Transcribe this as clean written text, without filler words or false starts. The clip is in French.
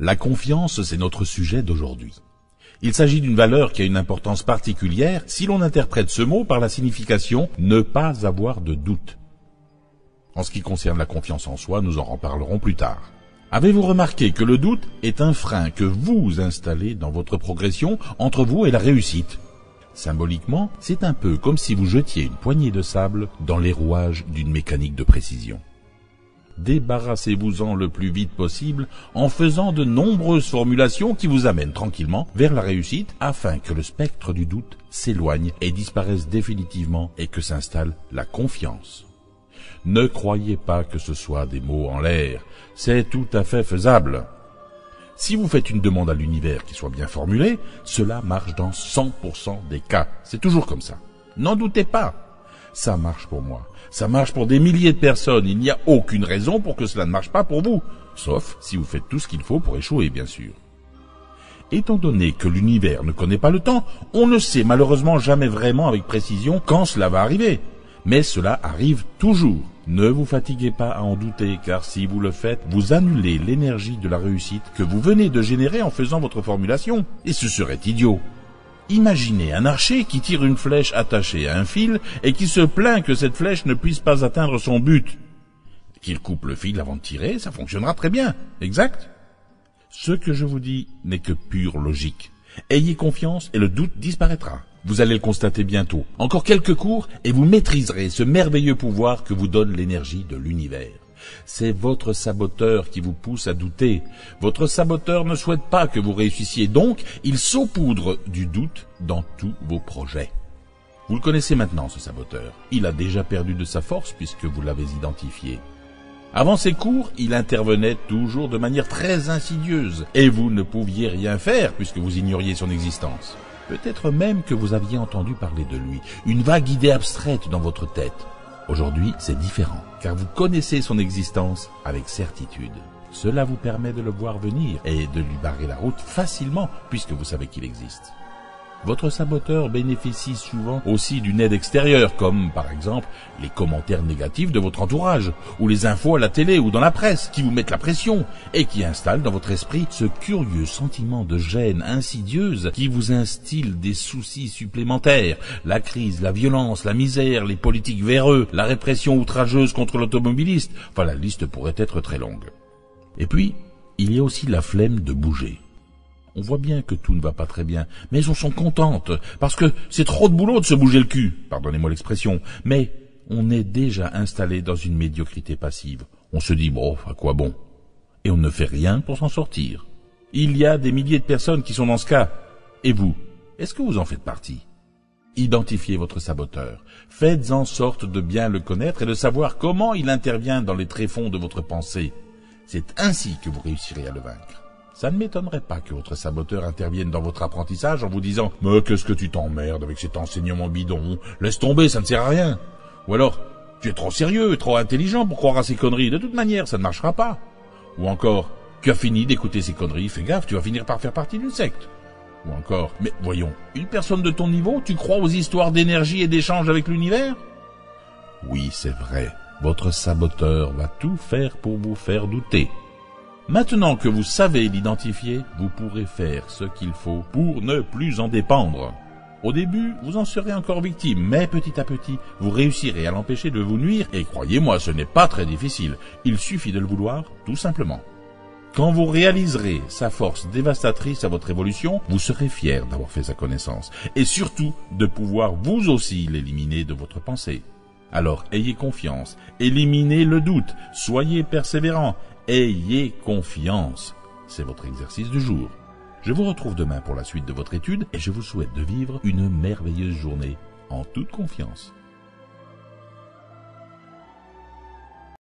La confiance, c'est notre sujet d'aujourd'hui. Il s'agit d'une valeur qui a une importance particulière si l'on interprète ce mot par la signification « ne pas avoir de doute ». En ce qui concerne la confiance en soi, nous en reparlerons plus tard. Avez-vous remarqué que le doute est un frein que vous installez dans votre progression entre vous et la réussite ? Symboliquement, c'est un peu comme si vous jetiez une poignée de sable dans les rouages d'une mécanique de précision. Débarrassez-vous-en le plus vite possible en faisant de nombreuses formulations qui vous amènent tranquillement vers la réussite afin que le spectre du doute s'éloigne et disparaisse définitivement et que s'installe la confiance. Ne croyez pas que ce soit des mots en l'air, c'est tout à fait faisable. Si vous faites une demande à l'univers qui soit bien formulée, cela marche dans 100% des cas. C'est toujours comme ça. N'en doutez pas. Ça marche pour moi. Ça marche pour des milliers de personnes. Il n'y a aucune raison pour que cela ne marche pas pour vous. Sauf si vous faites tout ce qu'il faut pour échouer, bien sûr. Étant donné que l'univers ne connaît pas le temps, on ne sait malheureusement jamais vraiment avec précision quand cela va arriver. Mais cela arrive toujours. Ne vous fatiguez pas à en douter, car si vous le faites, vous annulez l'énergie de la réussite que vous venez de générer en faisant votre formulation. Et ce serait idiot. Imaginez un archer qui tire une flèche attachée à un fil et qui se plaint que cette flèche ne puisse pas atteindre son but. Qu'il coupe le fil avant de tirer, ça fonctionnera très bien, exact ? Ce que je vous dis n'est que pure logique. Ayez confiance et le doute disparaîtra. Vous allez le constater bientôt. Encore quelques cours et vous maîtriserez ce merveilleux pouvoir que vous donne l'énergie de l'univers. C'est votre saboteur qui vous pousse à douter. Votre saboteur ne souhaite pas que vous réussissiez, donc il saupoudre du doute dans tous vos projets. Vous le connaissez maintenant, ce saboteur. Il a déjà perdu de sa force puisque vous l'avez identifié. Avant ces cours, il intervenait toujours de manière très insidieuse et vous ne pouviez rien faire puisque vous ignoriez son existence. Peut-être même que vous aviez entendu parler de lui, une vague idée abstraite dans votre tête. Aujourd'hui, c'est différent, car vous connaissez son existence avec certitude. Cela vous permet de le voir venir et de lui barrer la route facilement, puisque vous savez qu'il existe. Votre saboteur bénéficie souvent aussi d'une aide extérieure, comme par exemple les commentaires négatifs de votre entourage, ou les infos à la télé ou dans la presse qui vous mettent la pression et qui installent dans votre esprit ce curieux sentiment de gêne insidieuse qui vous instille des soucis supplémentaires, la crise, la violence, la misère, les politiques véreux, la répression outrageuse contre l'automobiliste, enfin la liste pourrait être très longue. Et puis, il y a aussi la flemme de bouger. On voit bien que tout ne va pas très bien, mais on sont contentes, parce que c'est trop de boulot de se bouger le cul, pardonnez-moi l'expression, mais on est déjà installé dans une médiocrité passive. On se dit, bon, à quoi bon ? Et on ne fait rien pour s'en sortir. Il y a des milliers de personnes qui sont dans ce cas. Et vous, est-ce que vous en faites partie ? Identifiez votre saboteur. Faites en sorte de bien le connaître et de savoir comment il intervient dans les tréfonds de votre pensée. C'est ainsi que vous réussirez à le vaincre. Ça ne m'étonnerait pas que votre saboteur intervienne dans votre apprentissage en vous disant « Mais qu'est-ce que tu t'emmerdes avec cet enseignement bidon ? Laisse tomber, ça ne sert à rien !» Ou alors « Tu es trop sérieux, trop intelligent pour croire à ces conneries, de toute manière, ça ne marchera pas !» Ou encore « Tu as fini d'écouter ces conneries, fais gaffe, tu vas finir par faire partie d'une secte !» Ou encore « Mais voyons, une personne de ton niveau, tu crois aux histoires d'énergie et d'échange avec l'univers ?» Oui, c'est vrai, votre saboteur va tout faire pour vous faire douter. Maintenant que vous savez l'identifier, vous pourrez faire ce qu'il faut pour ne plus en dépendre. Au début, vous en serez encore victime, mais petit à petit, vous réussirez à l'empêcher de vous nuire, et croyez-moi, ce n'est pas très difficile. Il suffit de le vouloir, tout simplement. Quand vous réaliserez sa force dévastatrice à votre évolution, vous serez fier d'avoir fait sa connaissance, et surtout de pouvoir vous aussi l'éliminer de votre pensée. Alors, ayez confiance, éliminez le doute, soyez persévérants, ayez confiance. C'est votre exercice du jour. Je vous retrouve demain pour la suite de votre étude et je vous souhaite de vivre une merveilleuse journée en toute confiance.